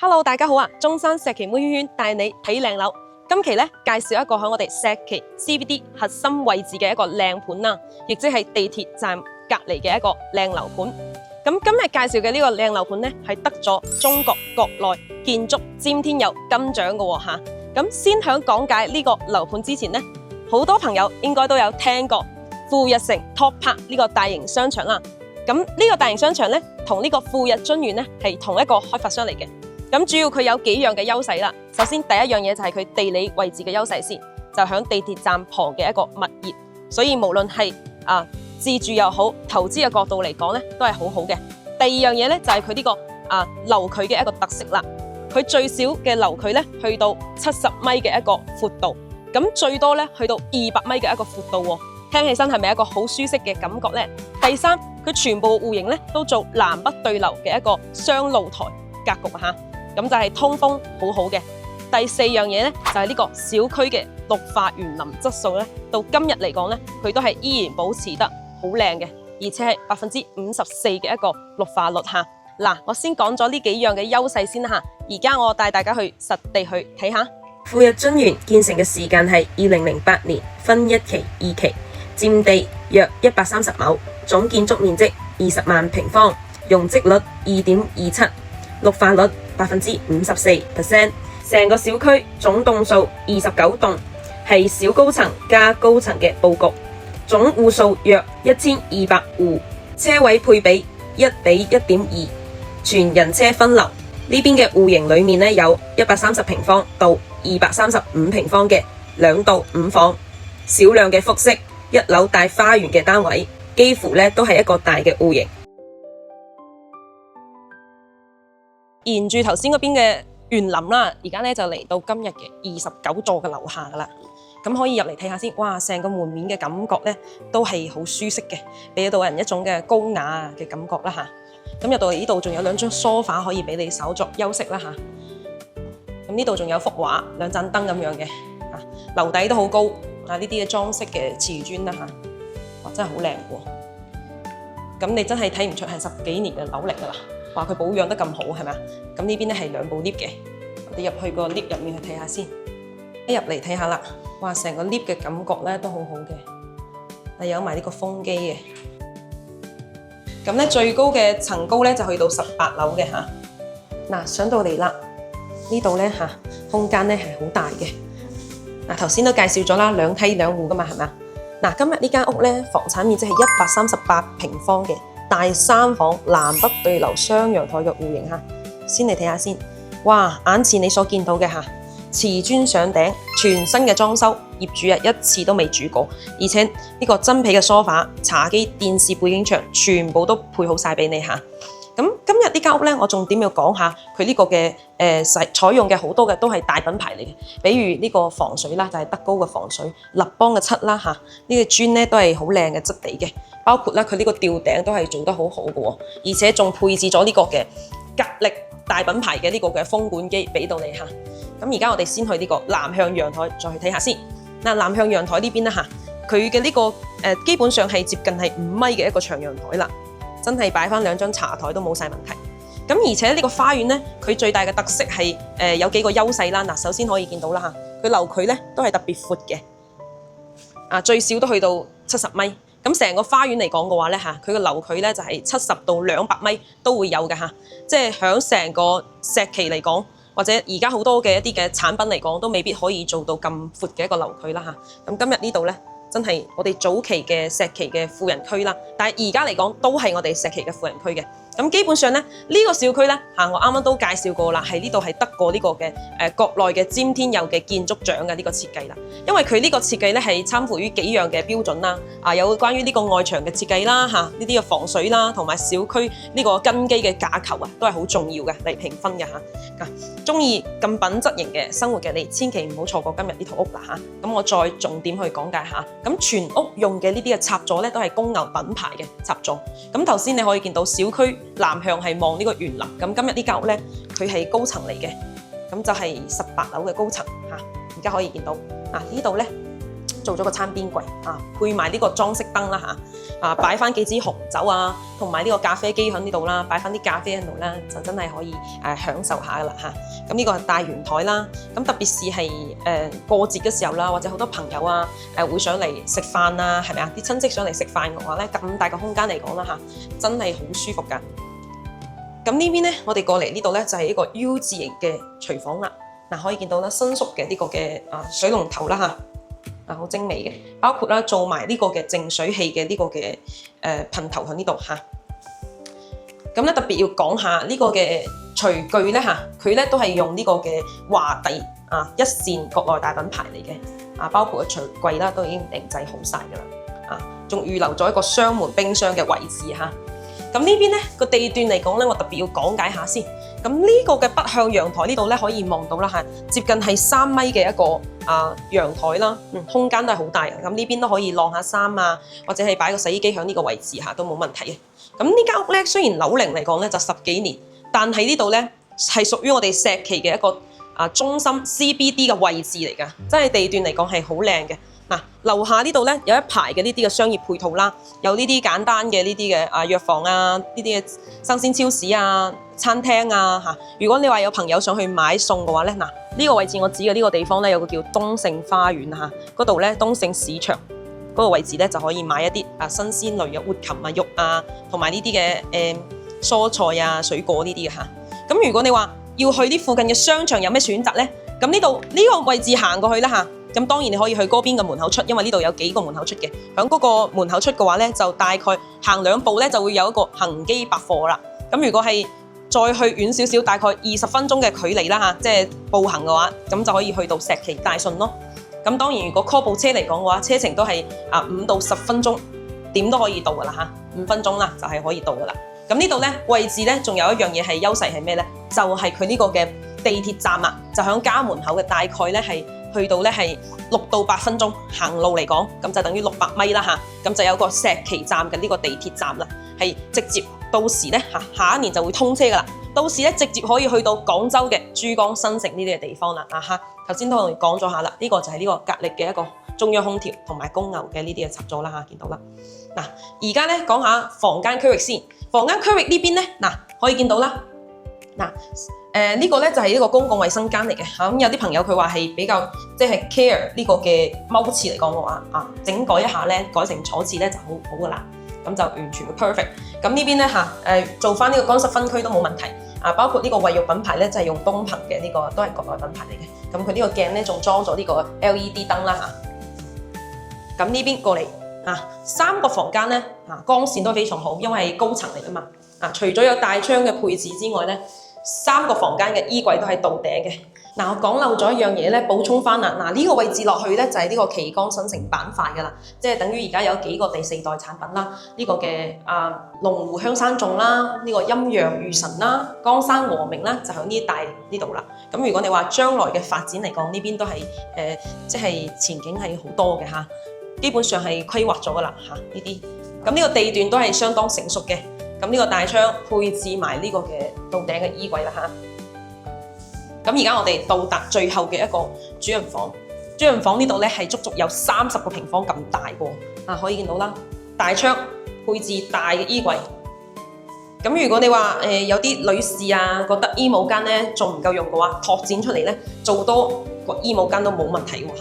Hello， 大家好啊！中山石岐妹圈圈帶你睇靚樓。今期咧介紹一個喺我哋石岐 CBD 核心位置嘅一個靚盤啦，亦即係地鐵站隔離嘅一個靚樓盤。咁今日介紹嘅呢個靚樓盤咧係得咗中國國內建築詹天佑金獎嘅喎嚇。咁先響講解呢個樓盤之前咧，好多朋友應該都有聽過富日城 Top Park 呢個大型商場啦。咁呢個大型商場咧同呢個富日臻園咧係同一個開發商嚟嘅。咁主要佢有幾樣嘅優勢啦。首先第一樣嘢就係佢地理位置嘅優勢先，就響地鐵站旁嘅一個物業，所以無論係自住又好，投資嘅角度嚟講咧，都係好好嘅。第二樣嘢咧就係佢呢個樓距嘅一個特色啦。佢最少嘅樓距咧去到70米嘅一個闊度，咁最多咧去到200米嘅一個闊度喎。聽起身係咪一個好舒適嘅感覺咧？第三，佢全部戶型咧都做南北對流嘅一個雙露台格局嚇。咁就係通風好好嘅。第四樣嘢咧就係呢個小區嘅綠化園林質素咧，到今日嚟講咧，佢都係依然保持得好靚嘅，而且係54%嘅一個綠化率嚇。嗱，我先講咗呢幾樣嘅優勢先啦嚇，而家我帶大家去實地去睇下。富日臻園建成嘅時間係2008年，分1期、2期，佔地約130畝，總建築面積20萬平方，容積率2.27%，綠化率54%，成個小區總棟數29棟，係小高層加高層嘅佈局，總戶數約1200戶，車位配比1:1.2，全人車分流。呢邊嘅戶型裏面咧有130平方到235平方嘅2到5房，少量嘅複式1樓帶花園嘅單位，幾乎咧都係一個大嘅戶型。沿住頭先嗰邊嘅園林啦，而家咧就嚟到今日嘅29座嘅樓下噶啦。咁可以入嚟睇下先，哇！成個門面嘅感覺咧都係好舒適嘅，俾到人一種嘅高雅嘅感覺啦嚇。咁入到嚟呢度仲有2張梳化可以俾你稍作休息啦嚇。咁呢度仲有幅畫、2盞燈咁樣嘅，樓底都好高，呢啲嘅裝飾嘅瓷磚啦嚇，哇！真係好靚喎。咁你真係睇唔出係10幾年嘅樓嚟噶啦。話佢保養得咁好係咪？咁呢邊咧係2部 lift 嘅，我哋入去個 lift 入面去睇下先。一入嚟睇下啦，哇！成個 lift 嘅感覺咧都好好嘅，有埋呢個風機嘅。咁咧最高嘅層高咧就去到18樓嘅嚇。嗱，上到嚟啦，呢度咧嚇空間咧係好大嘅。嗱，頭先都介紹咗啦，2梯2戶噶嘛係咪？嗱，今日呢間屋咧房產面積係138平方嘅。大3房南北對流雙陽台嘅戶型嚇，先嚟睇下先。哇！眼前你所見到嘅嚇，瓷磚上頂，全新嘅裝修，業主一次都未住過，而且呢個真皮嘅梳化、茶几、電視背景牆，全部都配好晒俾你嚇。咁今日呢間屋咧，我重點要講下佢呢個嘅採用嘅好多嘅都係大品牌嚟嘅，比如呢個防水啦，就係德高嘅防水，立邦嘅漆啦嚇，呢個磚咧都係好靚嘅質地嘅，包括咧佢呢個吊頂都係做得好好嘅喎，而且仲配置咗呢個嘅格力大品牌嘅呢個嘅風管機俾到你嚇。咁而家我哋先去呢個南向陽台再去睇下先。嗱，南向陽台呢邊啦嚇，佢嘅呢個基本上係接近係5米嘅一個長陽台啦。真係擺翻2張茶台都冇晒問題。咁而且呢個花園咧，佢最大嘅特色係有幾個優勢啦。嗱，首先可以見到啦嚇，佢樓距咧都係特別闊嘅，最少都去到70米。咁成個花園嚟講嘅話咧嚇，佢嘅樓距咧就係70到200米都會有嘅嚇。即係響成個石岐嚟講，或者而家好多嘅一啲嘅產品嚟講，都未必可以做到咁闊嘅一個樓距啦嚇。咁今日呢度咧，真係我哋早期嘅石岐嘅富人區啦，但係而家嚟講都係我哋石岐嘅富人區嘅。咁基本上咧，呢個小區咧我啱啱都介紹過啦，係呢度係得過呢個嘅國內嘅詹天佑嘅建築獎嘅呢個設計啦。因為佢呢個設計咧係參乎於幾樣嘅標準啦，有關於呢個外牆嘅設計啦呢啲嘅防水啦，同埋小區呢個根基嘅架構都係好重要嘅嚟評分嘅嚇。中意咁品質型嘅生活嘅你，千祈唔好錯過今日呢套屋啦嚇。咁我再重點去講解下。咁全屋用嘅呢啲嘅插座咧都係公牛品牌嘅插座。咁頭先你可以見到小區南向係望呢個園林。咁今日呢間屋咧，佢係高層嚟嘅，咁就係18樓嘅高層嚇。而家可以見到呢度咧，做咗個餐邊櫃配埋呢個裝飾燈啦擺翻幾支紅酒啊，同埋呢個咖啡機喺呢度啦，擺翻啲咖啡喺度啦，就真係可以享受下噶啦咁呢個係大圓台啦，咁特別是係過節嘅時候啦，或者好多朋友會上嚟食飯啊，係咪啊？啲親戚上嚟食飯嘅話咧，咁大個空間嚟講啦真係好舒服噶。咁呢邊咧，我哋過嚟呢度咧就係一個 U 字形嘅廚房啦。可以見到啦，伸縮嘅呢個嘅水龍頭啦好精美嘅，包括啦做埋呢個嘅淨水器嘅呢個嘅噴頭喺呢度咁咧特別要講下呢個嘅廚具咧佢咧都係用呢個嘅華帝一線國內大品牌嚟嘅包括個廚櫃啦都已經定製好晒噶啦仲預留咗一個雙門冰箱嘅位置咁呢邊咧個地段嚟講咧，我特別要講解下先。咁呢個嘅北向陽台呢度咧，可以望到啦接近係3米嘅一個陽台啦，空間都係好大嘅。咁呢邊都可以晾下衫或者係擺個洗衣機喺呢個位置都冇問題嘅。咁呢間屋咧，雖然樓齡嚟講咧就10幾年，但係呢度咧係屬於我哋石岐嘅一個中心 CBD 嘅位置嚟㗎，真係地段嚟講係好靚嘅。樓下呢度咧有一排嘅呢啲嘅商業配套啦，有呢啲簡單嘅呢啲嘅藥房呢啲嘅生鮮超市餐廳如果你話有朋友想去買餸嘅話咧，呢個位置我指嘅呢個地方咧有個叫東盛花園嗰度咧東盛市場嗰個位置咧就可以買一啲新鮮類嘅活禽肉同埋呢啲嘅蔬菜水果呢啲嘅咁如果你話要去啲附近嘅商場有咩選擇咧？咁呢度呢個位置行過去啦咁當然你可以去嗰邊嘅門口出，因為呢度有幾個門口出嘅。響嗰個門口出嘅話咧，就大概行2步咧就會有一個恒基百貨啦。咁如果係再去遠少少，大概20分鐘嘅距離啦即係步行嘅話，咁就可以去到石岐大順咯。咁當然如果 call 部車嚟講嘅話，車程都係5到10分鐘，點都可以到噶啦5分鐘啦就係可以到噶啦。咁呢度咧位置咧仲有一樣嘢係優勢係咩咧？就係佢呢個嘅地鐵站就響家門口嘅，大概咧係去到咧係6到8分鐘行路嚟講，咁就等於600米啦咁就有個石岐站嘅呢個地鐵站啦，係直接到時咧下一年就會通車噶啦，到時咧直接可以去到廣州嘅珠江新城呢啲嘅地方啦頭先都同你講咗下啦，呢個就係呢個格力嘅一個中央空調同埋公牛嘅呢啲嘅插座啦見到啦。而家咧講下房間區域先，房間區域呢邊咧可以見到啦呢個咧就係一個公共衛生間嚟嘅咁有啲朋友佢話係比較即係 care 呢個嘅踎廁嚟講嘅話整改一下咧，改成坐廁咧就好好噶啦，咁就完全 perfect。咁呢邊咧做翻呢個乾濕分區都冇問題包括呢個衛浴品牌咧就係用東鵬嘅呢個都係國內品牌嚟嘅，咁佢呢個鏡咧仲裝咗呢個 LED 燈啦咁呢邊過嚟3個房間咧光線都非常好，因為係高層嚟噶嘛除咗有大窗嘅配置之外咧，3個房間嘅衣櫃都係到頂嘅。我講漏咗一樣嘢咧，補充翻啦。呢個位置落去咧就係呢個旗杆新城板塊噶啦，即係等於而家有幾個第4代產品啦。呢個嘅龍湖香山頌啦，呢個陰陽餘神啦，江山和明啦，就喺呢一帶呢度啦。咁如果你話將來嘅發展嚟講，呢邊都係即係前景係好多嘅基本上係規劃咗噶啦呢啲。咁呢個地段都係相當成熟嘅。咁呢個大窗配置埋呢個嘅到頂嘅衣櫃啦咁而家我哋到達最後嘅一個主人房，主人房呢度咧係足足有30個平方咁大喎可以見到啦，大窗配置大嘅衣櫃。咁如果你話有啲女士覺得衣帽間咧仲唔夠用嘅話，拓展出嚟咧做多個衣帽間都冇問題喎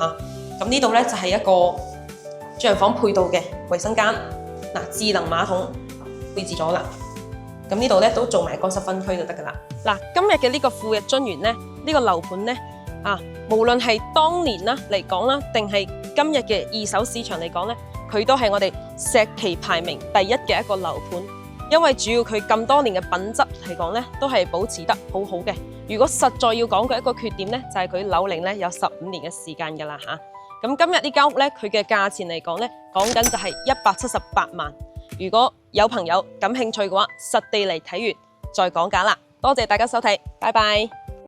咁呢度咧就係一個主人房配到嘅衛生間智能馬桶。配置咗啦，咁呢度咧都做埋乾濕分區就得噶啦。今日嘅呢個富日津園咧，呢個樓盤咧無論係當年啦嚟講啦，定係今日嘅二手市場嚟講咧，佢都係我哋石岐排名第1嘅一個樓盤。因為主要佢咁多年嘅品質嚟講咧，都係保持得好好嘅。如果實在要講佢一個缺點咧，就係佢樓齡咧有15年嘅時間噶啦咁今日呢間屋咧，佢嘅價錢嚟講咧，講緊就係178萬。如果有朋友感興趣嘅話，實地嚟睇完再講價啦。多謝大家收睇，拜拜。